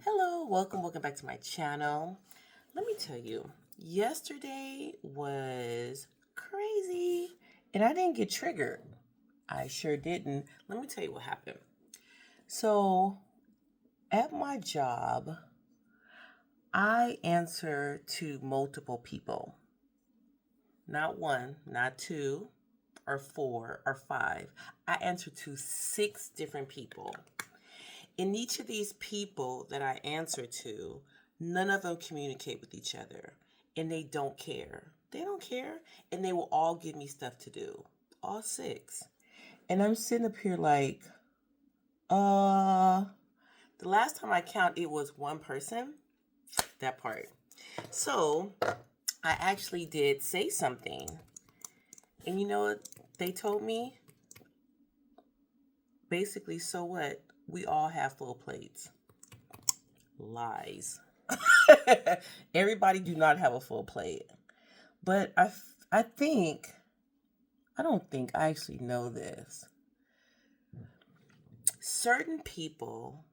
Hello, welcome back to my channel. Let me tell you, yesterday was crazy and I didn't get triggered. I sure didn't. Let me tell you what happened. So, at my job, I answer to multiple people. Not one, not two, or four, or five. I answer to 6 different people. In each of these people that I answer to, none of them communicate with each other and they don't care. They don't care and they will all give me stuff to do. All 6. And I'm sitting up here like, the last time I count it was one person. That part. So I actually did say something. And you know what they told me? Basically, so what? We all have full plates. Lies. Everybody do not have a full plate. But I think, I don't think I actually know this. Certain people,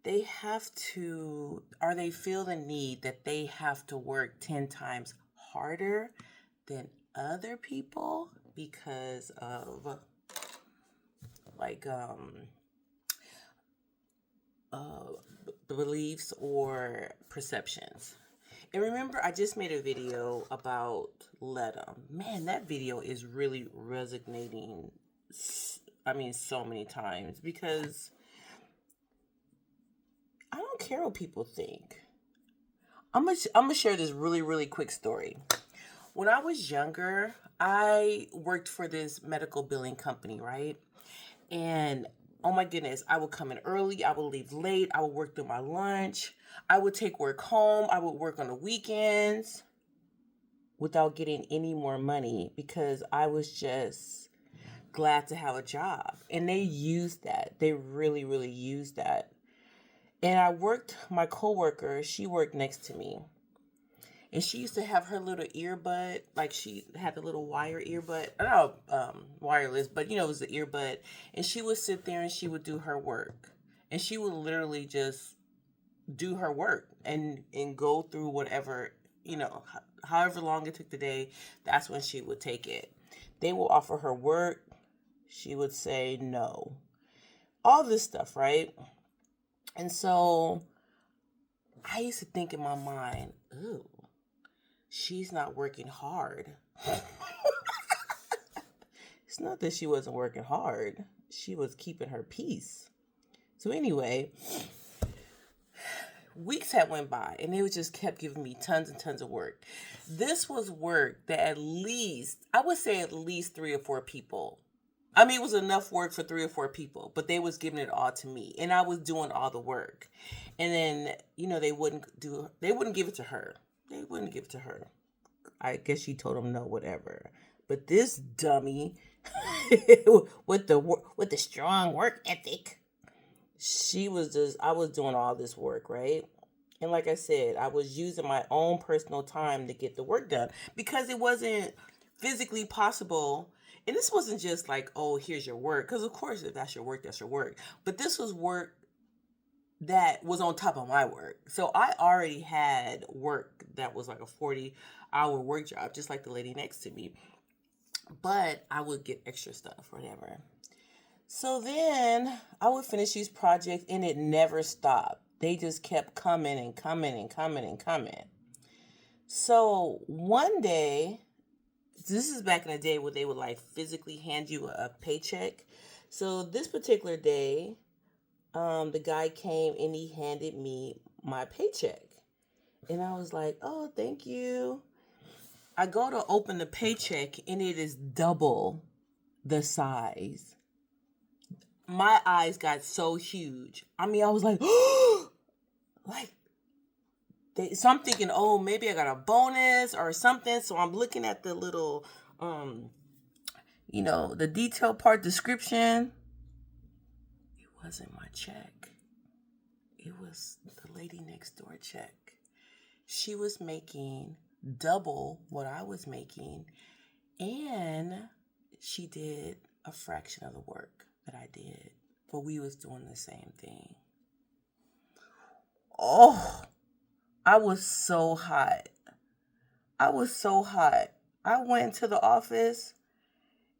they feel the need that they have to work 10 times harder than other people because of like beliefs or perceptions. And remember, I just made a video about let 'em. Man, that video is really resonating. So many times because I don't care what people think. I'm gonna share this really quick story. When I was younger, I worked for this medical billing company, right? And oh my goodness, I would come in early, I would leave late, I would work through my lunch, I would take work home, I would work on the weekends without getting any more money because I was just glad to have a job. And they used that. They really used that. And my coworker, she worked next to me. And she used to have her little earbud, like she had the little wire earbud. I don't know, wireless, but it was the earbud. And she would sit there and she would do her work. And she would literally just do her work and go through whatever, however long it took the day, that's when she would take it. They will offer her work. She would say no. All this stuff, right? And so I used to think in my mind, ooh, she's not working hard. It's not that she wasn't working hard. She was keeping her peace. So anyway, weeks had went by and they just kept giving me tons and tons of work. This was work that I would say at least 3 or 4 people. It was enough work for 3 or 4 people, but they was giving it all to me and I was doing all the work. And then, they wouldn't give it to her. They wouldn't give it to her. I guess she told them no, whatever. But this dummy with the strong work ethic, I was doing all this work, right? And like I said, I was using my own personal time to get the work done because it wasn't physically possible. And this wasn't just like, oh, here's your work. Because of course, if that's your work, that's your work. But this was work that was on top of my work. So I already had work that was like a 40-hour work job, just like the lady next to me. But I would get extra stuff, whatever. So then I would finish these projects and it never stopped. They just kept coming and coming and coming and coming. So one day, this is back in the day where they would like physically hand you a paycheck. So this particular day, the guy came and he handed me my paycheck. And I was like, oh, thank you. I go to open the paycheck and it is double the size. My eyes got so huge. I was like, so I'm thinking, oh, maybe I got a bonus or something. So I'm looking at the little, the detail part description. It wasn't my check. It was the lady next door check. She was making double what I was making, and she did a fraction of the work that I did, but we was doing the same thing. Oh, I was so hot. I was so hot. I went to the office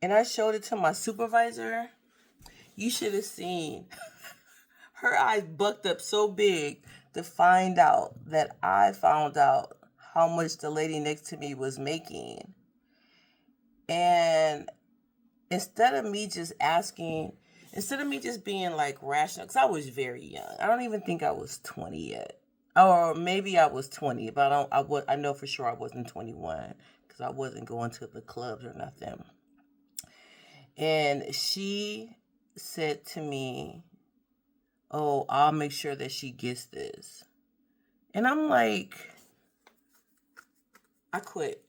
and I showed it to my supervisor. You should have seen. Her eyes bucked up so big to find out that I found out how much the lady next to me was making. And instead of me just asking, instead of me just being like rational, because I was very young. I don't even think I was 20 yet. Or maybe I was 20, but I know for sure I wasn't 21 because I wasn't going to the clubs or nothing. And she said to me, "Oh, I'll make sure that she gets this." And I'm like, I quit.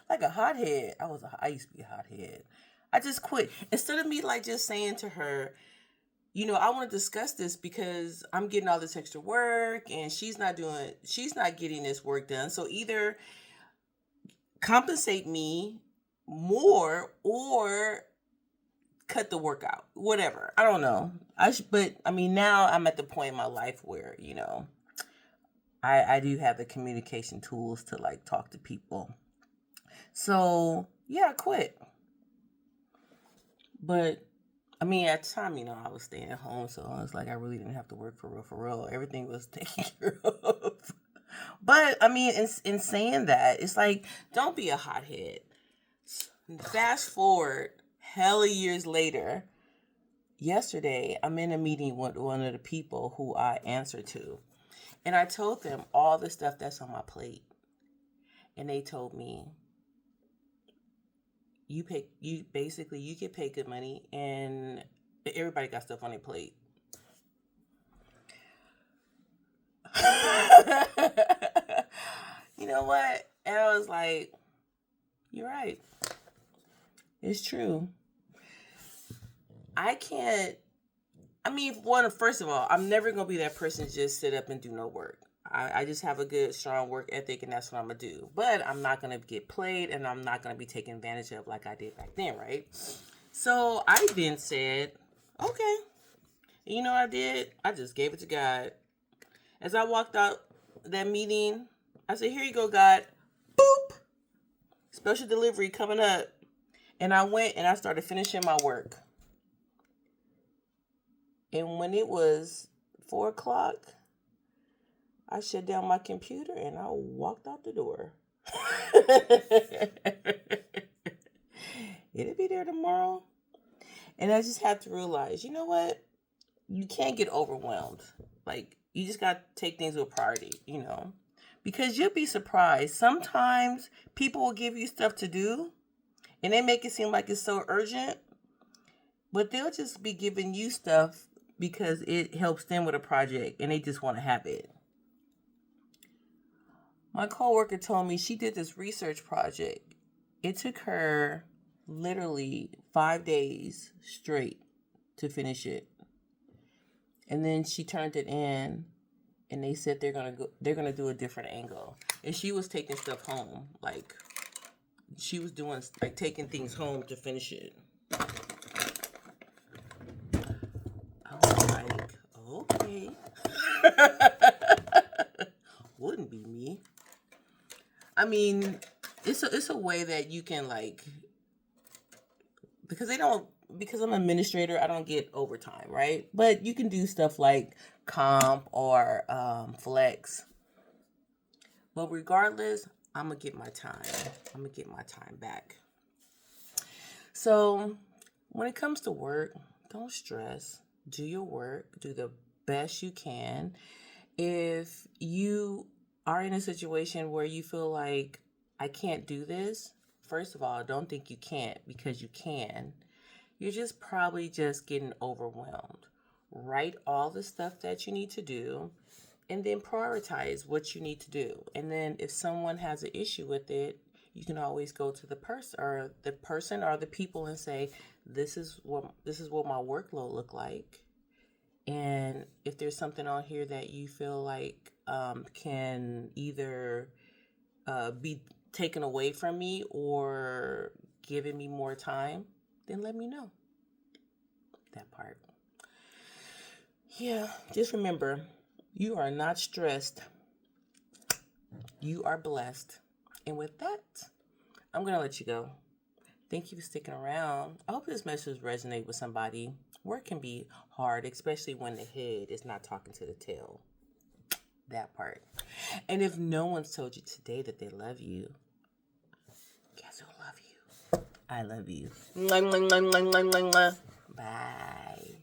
Like a hothead. I used to be a hothead. I just quit. Instead of me like just saying to her, I want to discuss this because I'm getting all this extra work and she's not getting this work done. So either compensate me more or cut the work out. Whatever. I don't know. But I mean, now I'm at the point in my life where, I do have the communication tools to like talk to people. So yeah, I quit. But I mean, at the time, I was staying at home, so I was like, I really didn't have to work for real, for real. Everything was taken care of. But I mean, in saying that, it's like, don't be a hothead. Fast forward, hella years later, yesterday, I'm in a meeting with one of the people who I answer to. And I told them all the stuff that's on my plate. And they told me, you get paid good money and everybody got stuff on their plate. You know what? And I was like, you're right. It's true. First of all, I'm never going to be that person to just sit up and do no work. I just have a good, strong work ethic, and that's what I'm going to do. But I'm not going to get played, and I'm not going to be taken advantage of like I did back then, right? So I then said, okay. And you know what I did? I just gave it to God. As I walked out that meeting, I said, here you go, God. Boop! Special delivery coming up. And I went and I started finishing my work. And when it was 4 o'clock, I shut down my computer and I walked out the door. It'll be there tomorrow. And I just have to realize, you know what? You can't get overwhelmed. Like, you just got to take things with priority, Because you'll be surprised. Sometimes people will give you stuff to do and they make it seem like it's so urgent. But they'll just be giving you stuff because it helps them with a project and they just want to have it. My coworker told me she did this research project. It took her literally 5 days straight to finish it. And then she turned it in and they said they're gonna do a different angle. And she was taking stuff home. Like, she was doing like taking things home to finish it. I was like, okay. Wouldn't be me. I mean, it's a way that you can like, because I'm an administrator, I don't get overtime, right? But you can do stuff like comp or flex. But regardless, I'm going to get my time. I'm going to get my time back. So when it comes to work, don't stress. Do your work. Do the best you can. If you are in a situation where you feel like, I can't do this, first of all, don't think you can't, because you can. You're just probably just getting overwhelmed. Write all the stuff that you need to do and then prioritize what you need to do. And then if someone has an issue with it, you can always go to the person or the people and say, this is what my workload look like. And if there's something on here that you feel like can either be taken away from me or giving me more time, then let me know. That part. Yeah, just remember, You are not stressed. You are blessed. And with that, I'm going to let you go. Thank you for sticking around. I hope this message resonates with somebody. Work can be hard, especially when the head is not talking to the tail. That part. And if no one's told you today that they love you, guess who love you? I love you. Bye.